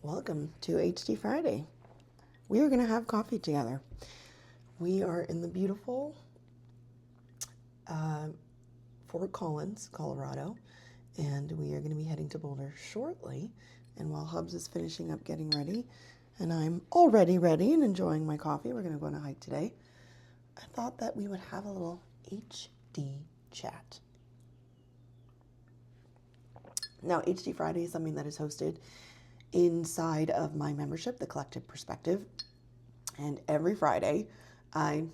Welcome to HD Friday. We are going to have coffee together. We are in the beautiful Fort Collins, Colorado, and we are going to be heading to Boulder shortly. And while Hubs is finishing up getting ready, and I'm already ready and enjoying my coffee, we're going to go on a hike today. I thought that we would have a little HD chat. Now, HD Friday is something that is hosted inside of my membership, The Collective Perspective. And every Friday, I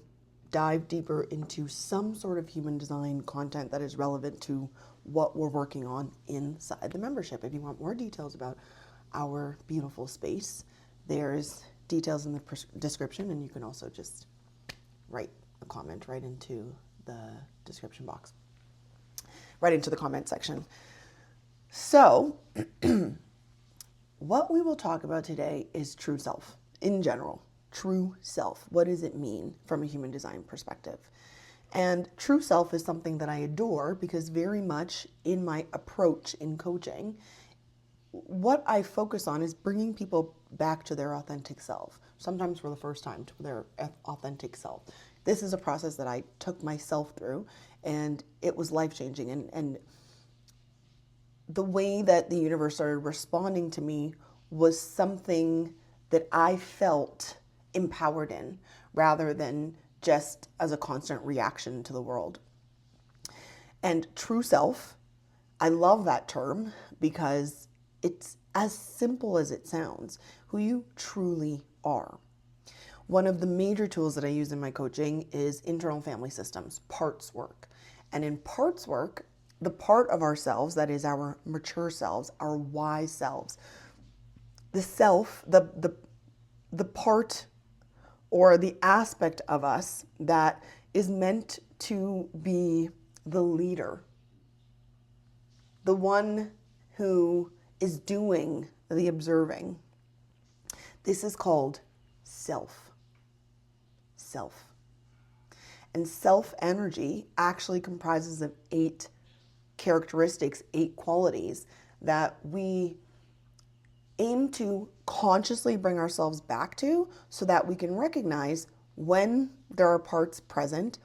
dive deeper into some sort of human design content that is relevant to what we're working on inside the membership. If you want more details about our beautiful space, there's details in the description, and you can also just write a comment right into the description box, right into the comment section. So, what we will talk about today is true self in general. True self. What does it mean from a human design perspective? And true self is something that I adore because very much in my approach in coaching, what I focus on is bringing people back to their authentic self, sometimes for the first time, to their authentic self. This is a process that I took myself through, and it was life-changing. And the way that the universe started responding to me was something that I felt empowered in rather than just as a constant reaction to the world. And true self, I love that term because it's as simple as it sounds, who you truly are. One of the major tools that I use in my coaching is internal family systems, parts work. And in parts work, the part of ourselves that is our mature selves, our wise selves, the self, the part or the aspect of us that is meant to be the leader, the one who is doing the observing. This is called self. Self. And self energy actually comprises of 8 characteristics, 8 qualities that we aim to consciously bring ourselves back to so that we can recognize when there are parts present,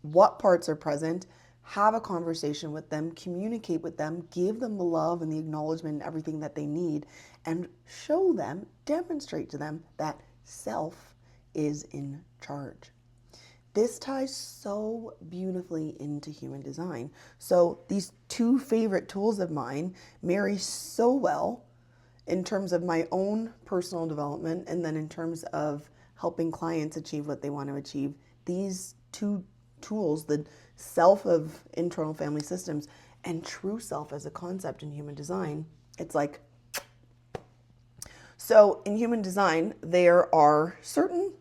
what parts are present, have a conversation with them, communicate with them, give them the love and the acknowledgement and everything that they need, and show them, demonstrate to them that self is in charge. This ties so beautifully into human design. So these 2 favorite tools of mine marry so well in terms of my own personal development and then in terms of helping clients achieve what they want to achieve. These 2 tools, the self of internal family systems and true self as a concept in human design, it's like, so in human design, there are certain,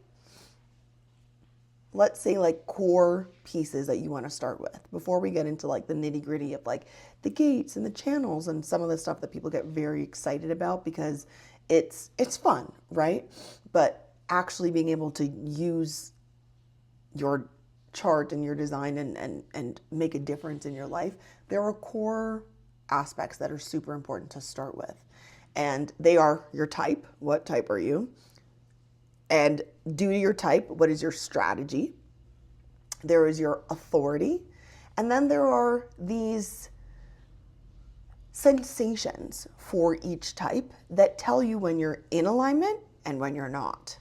let's say, like core pieces that you want to start with before we get into like the nitty gritty of like the gates and the channels and some of the stuff that people get very excited about because it's fun, right? But actually being able to use your chart and your design and make a difference in your life, there are core aspects that are super important to start with. And they are your type. What type are you? And due to your type, what is your strategy? There is your authority. And then there are these sensations for each type that tell you when you're in alignment and when you're not.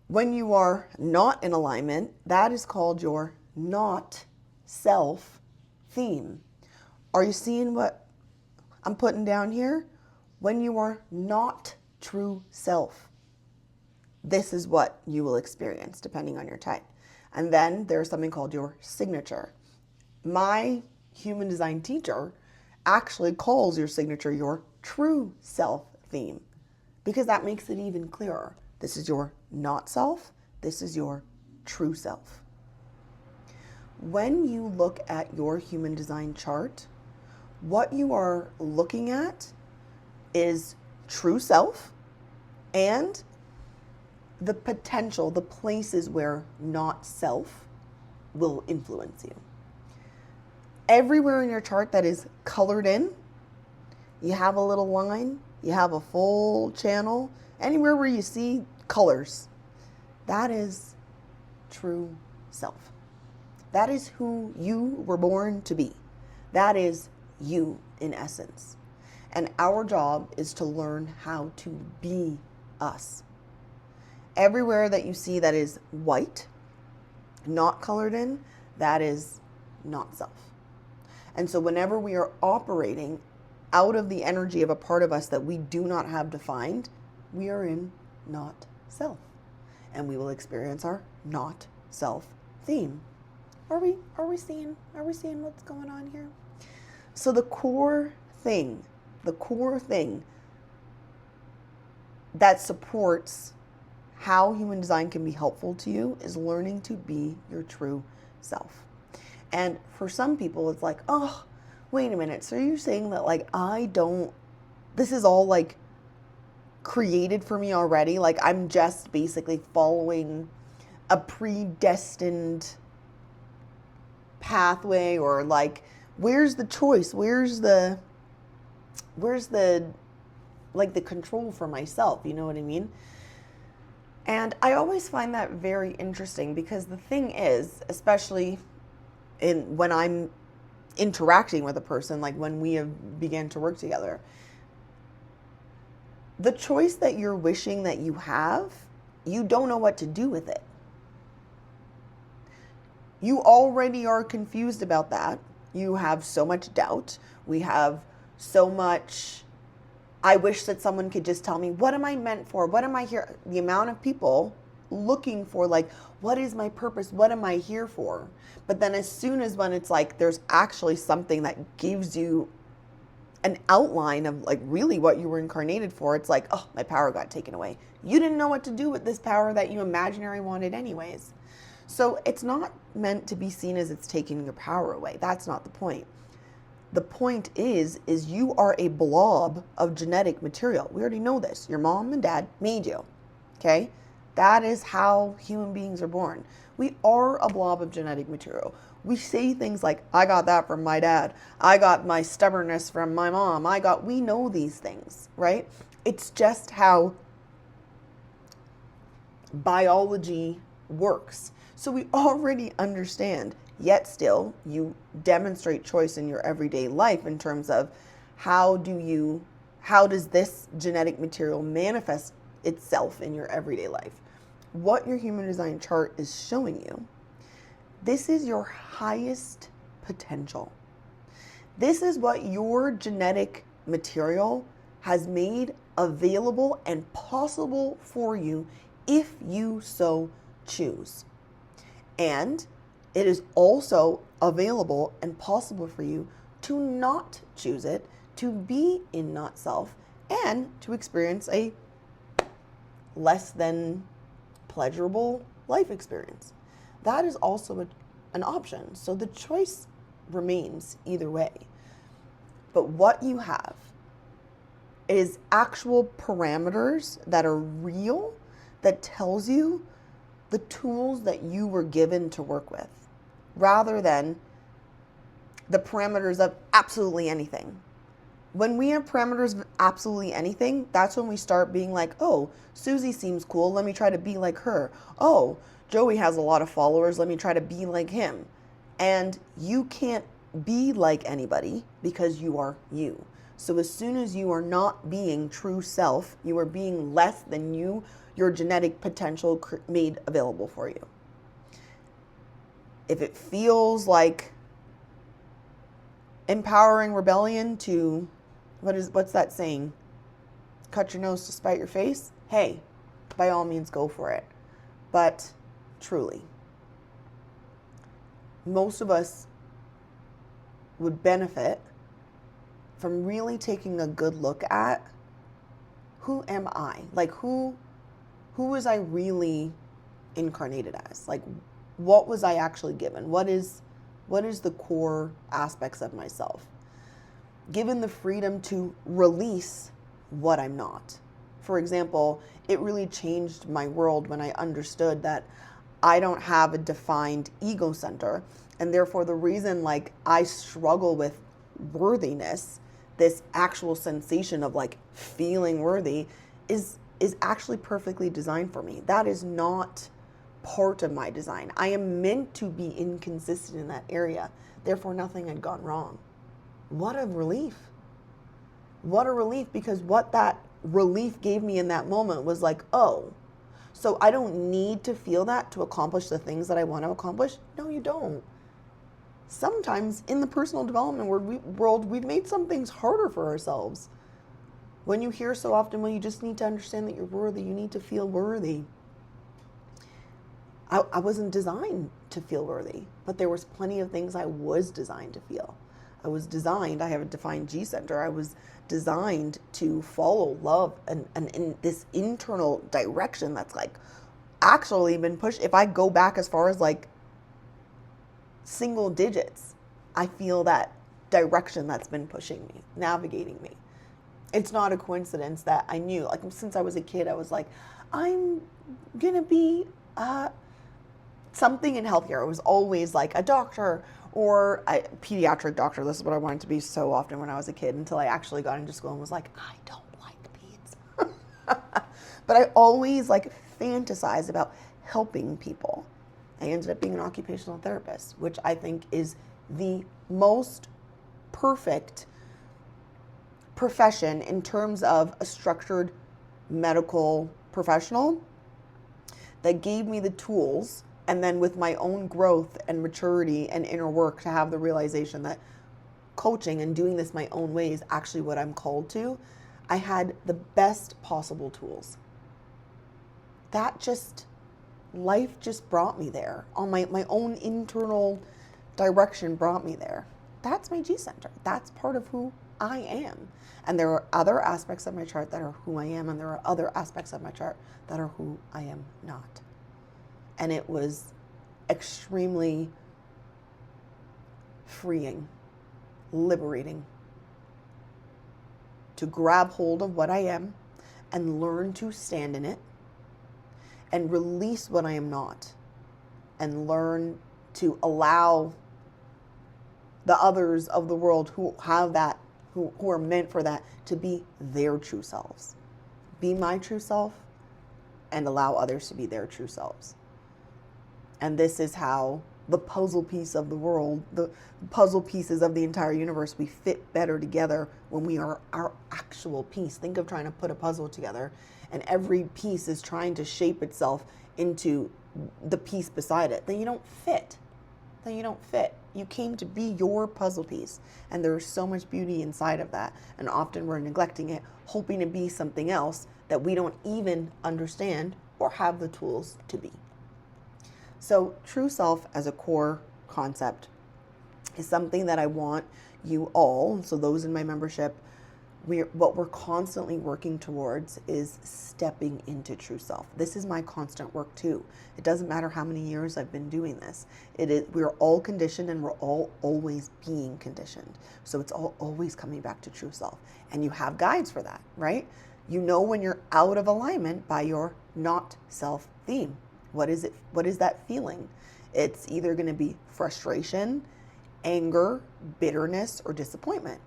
When you are not in alignment, that is called your not self theme. Are you seeing what I'm putting down here? When you are not true self, this is what you will experience depending on your type. And then there's something called your signature. My human design teacher actually calls your signature your true self theme because that makes it even clearer. This is your not self. This is your true self. When you look at your human design chart, what you are looking at is true self and the potential, the places where not self will influence you. Everywhere in your chart that is colored in, you have a little line, you have a full channel, anywhere where you see colors, that is true self. That is who you were born to be. That is you in essence. And our job is to learn how to be us. Everywhere that you see that is white, not colored in, that is not self. And so whenever we are operating out of the energy of a part of us that we do not have defined, we are in not self. And we will experience our not self theme. Are we seeing what's going on here? So the core thing that supports how human design can be helpful to you is learning to be your true self. And for some people, it's like, oh, wait a minute. So you're saying that like, this is all like created for me already? Like I'm just basically following a predestined pathway, or like, where's the choice? Where's the like the control for myself? You know what I mean? And I always find that very interesting, because the thing is, especially when I'm interacting with a person, like when we have began to work together, the choice that you're wishing that you have, you don't know what to do with it. You already are confused about that. You have so much doubt. We have so much, I wish that someone could just tell me, what am I meant for? What am I here? The amount of people looking for like, what is my purpose? What am I here for? But then as soon as when it's like, there's actually something that gives you an outline of like really what you were incarnated for, it's like, oh, my power got taken away. You didn't know what to do with this power that you imaginary wanted anyways. So it's not meant to be seen as it's taking your power away. That's not the point. The point is you are a blob of genetic material. We already know this. Your mom and dad made you. Okay? That is how human beings are born. We are a blob of genetic material. We say things like, I got that from my dad. I got my stubbornness from my mom. We know these things, right? It's just how biology works. So we already understand, yet still you demonstrate choice in your everyday life in terms of how does this genetic material manifest itself in your everyday life? What your human design chart is showing you, this is your highest potential. This is what your genetic material has made available and possible for you if you so choose. And it is also available and possible for you to not choose it, to be in not self, and to experience a less than pleasurable life experience. That is also an option. So the choice remains either way. But what you have is actual parameters that are real, that tells you the tools that you were given to work with, rather than the parameters of absolutely anything. When we have parameters of absolutely anything, that's when we start being like, oh, Susie seems cool, let me try to be like her. Oh, Joey has a lot of followers, let me try to be like him. And you can't be like anybody because you are you. So as soon as you are not being true self, you are being less than you, your genetic potential made available for you. If it feels like empowering rebellion to, what's that saying? Cut your nose to spite your face? Hey, by all means go for it. But truly, most of us would benefit from really taking a good look at, who am I? Like who was I really incarnated as? Like what was I actually given? What is the core aspects of myself? Given the freedom to release what I'm not. For example, it really changed my world when I understood that I don't have a defined ego center, and therefore the reason like I struggle with worthiness, this actual sensation of like feeling worthy is actually perfectly designed for me. That is not part of my design. I am meant to be inconsistent in that area. Therefore, nothing had gone wrong. What a relief. What a relief, because what that relief gave me in that moment was like, oh, so I don't need to feel that to accomplish the things that I want to accomplish? No, you don't. Sometimes in the personal development world, we've made some things harder for ourselves. When you hear so often, well, you just need to understand that you're worthy, you need to feel worthy. I wasn't designed to feel worthy, but there was plenty of things I was designed to feel. I was designed, I have a defined G center, I was designed to follow love and in this internal direction that's like actually been pushed. If I go back as far as like single digits, I feel that direction that's been pushing me, navigating me. It's not a coincidence that I knew, like since I was a kid, I was like, I'm gonna be something in healthcare. I was always like a doctor or a pediatric doctor. This is what I wanted to be so often when I was a kid, until I actually got into school and was like, I don't like peds. But I always like fantasized about helping people. I ended up being an occupational therapist, which I think is the most perfect profession in terms of a structured medical professional that gave me the tools, and then with my own growth and maturity and inner work to have the realization that coaching and doing this my own way is actually what I'm called to. I had the best possible tools. That just, life just brought me there. On my own internal direction brought me there. That's my G center. That's part of who I am. And there are other aspects of my chart that are who I am, and there are other aspects of my chart that are who I am not. And it was extremely freeing, liberating to grab hold of what I am and learn to stand in it and release what I am not, and learn to allow the others of the world who have that, who are meant for that, to be their true selves. Be my true self and allow others to be their true selves. And this is how the puzzle piece of the world, the puzzle pieces of the entire universe, we fit better together when we are our actual piece. Think of trying to put a puzzle together, and every piece is trying to shape itself into the piece beside it. Then you don't fit. You came to be your puzzle piece, and there's so much beauty inside of that. And often we're neglecting it, hoping to be something else that we don't even understand or have the tools to be. So true self as a core concept is something that I want you all, so those in my membership, what we're constantly working towards is stepping into true self. This is my constant work too. It doesn't matter how many years I've been doing this. We're all conditioned, and we're all always being conditioned. So it's always coming back to true self. And you have guides for that, right? You know when you're out of alignment by your not self theme. What is it? What is that feeling? It's either going to be frustration, anger, bitterness, or disappointment.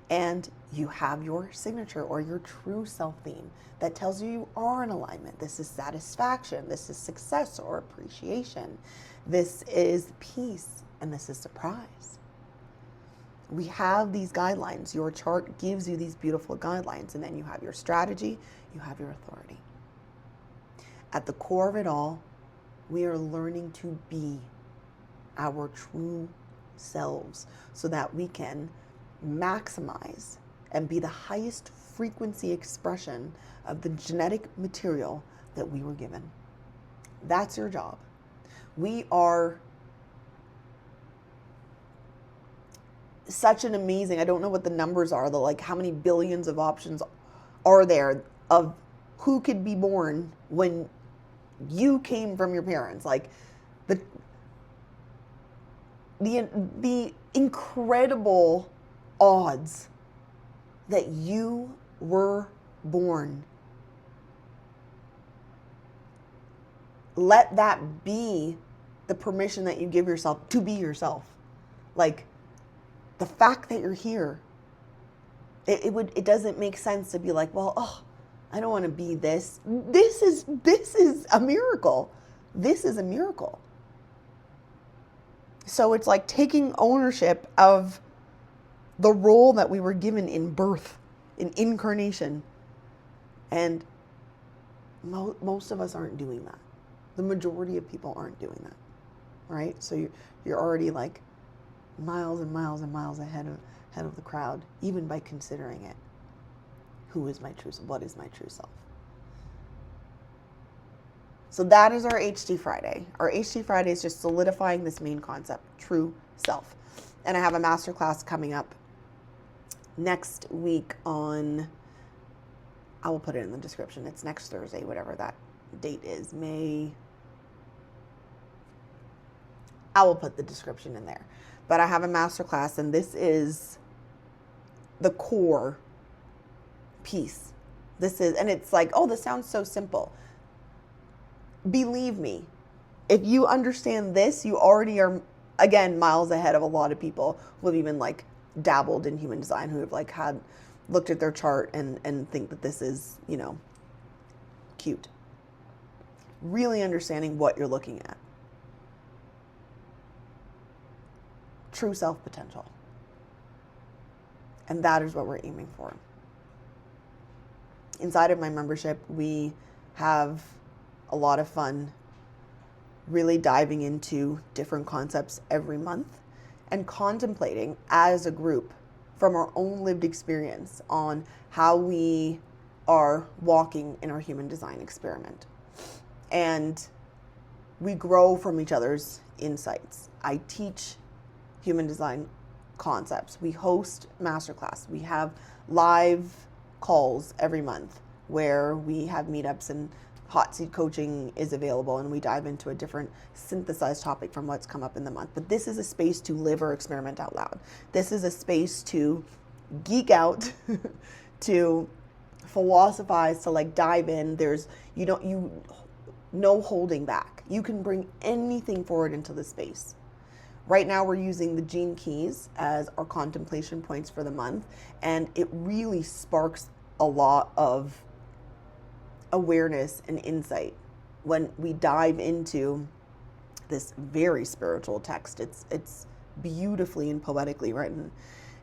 And you have your signature or your true self theme that tells you are in alignment. This is satisfaction. This is success or appreciation. This is peace, and this is surprise. We have these guidelines. Your chart gives you these beautiful guidelines, and then you have your strategy, you have your authority. At the core of it all, we are learning to be our true selves so that we can maximize and be the highest frequency expression of the genetic material that we were given. That's your job. We are such an amazing, I don't know what the numbers are, like how many billions of options are there of who could be born when you came from your parents. Like the incredible odds that you were born. Let that be the permission that you give yourself to be yourself. Like the fact that you're here It doesn't make sense to be like, well, oh, I don't want to be this. This is a miracle. This is a miracle. So it's like taking ownership of the role that we were given in birth, in incarnation. And most of us aren't doing that. The majority of people aren't doing that, right? So you're already like miles and miles and miles ahead of the crowd, even by considering it. Who is my true self? What is my true self? So that is our HT Friday. Our HT Friday is just solidifying this main concept, true self. And I have a masterclass coming up next week on, I will put it in the description. It's next Thursday, whatever that date is. I will put the description in there. But I have a masterclass, and this is the core piece. And it's like, oh, this sounds so simple. Believe me, if you understand this, you already are, again, miles ahead of a lot of people who have even like dabbled in human design, who have like looked at their chart and think that this is, cute. Really understanding what you're looking at. True self potential. And that is what we're aiming for. Inside of my membership, we have a lot of fun really diving into different concepts every month and contemplating as a group from our own lived experience on how we are walking in our human design experiment. And we grow from each other's insights. I teach human design concepts. We host masterclass. We have live calls every month where we have meetups, and hot seat coaching is available, and we dive into a different synthesized topic from what's come up in the month. But this is a space to live or experiment out loud. This is a space to geek out, to philosophize, to like dive in. There's no holding back. You can bring anything forward into the space. Right now we're using the Gene Keys as our contemplation points for the month, and it really sparks a lot of awareness and insight when we dive into this very spiritual text. It's beautifully and poetically written,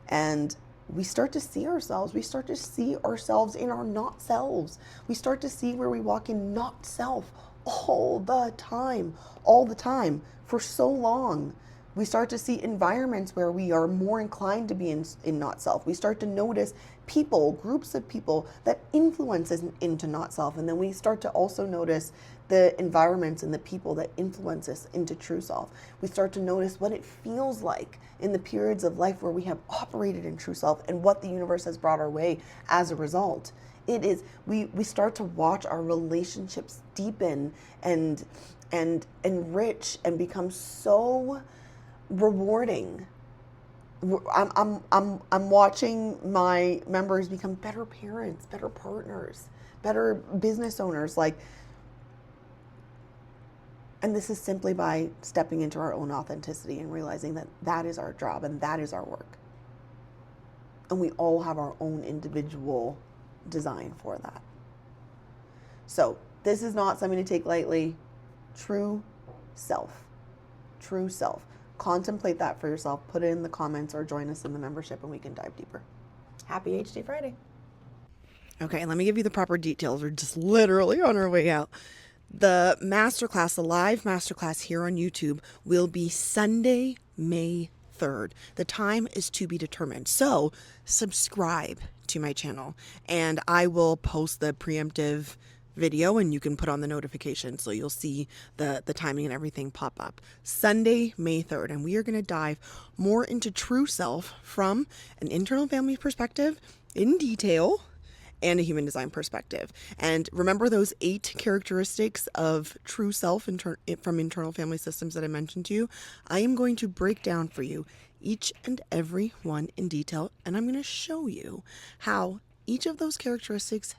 and we start to see ourselves. We start to see ourselves in our not selves. We start to see where we walk in not self all the time, for so long. We start to see environments where we are more inclined to be in not self. We start to notice people, groups of people that influence us into not self. And then we start to also notice the environments and the people that influence us into true self. We start to notice what it feels like in the periods of life where we have operated in true self and what the universe has brought our way as a result. It is, we start to watch our relationships deepen and enrich and become so rewarding. I'm watching my members become better parents, better partners, better business owners, and this is simply by stepping into our own authenticity and realizing that that is our job and that is our work. And we all have our own individual design for that. So this is not something to take lightly. True self. Contemplate that for yourself. Put it in the comments or join us in the membership and we can dive deeper. Happy HT Friday. Okay, let me give you the proper details. We're just literally on our way out. The masterclass, the live masterclass here on YouTube will be Sunday, May 3rd. The time is to be determined. So subscribe to my channel and I will post the preemptive video and you can put on the notification so you'll see the timing and everything pop up. Sunday, May 3rd, and we are going to dive more into true self from an internal family perspective in detail and a human design perspective. And remember those 8 characteristics of true self from internal family systems that I mentioned to you? I am going to break down for you each and every one in detail, and I'm going to show you how each of those characteristics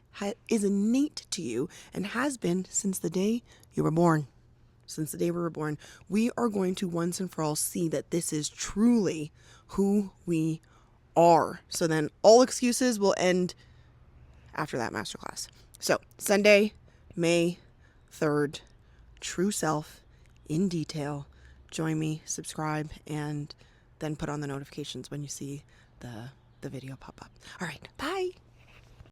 is innate to you and has been since the day you were born. Since the day we were born, we are going to once and for all see that this is truly who we are. So then all excuses will end after that masterclass. So Sunday, May 3rd, True Self in detail. Join me, subscribe, and then put on the notifications when you see the video pop up. All right, bye.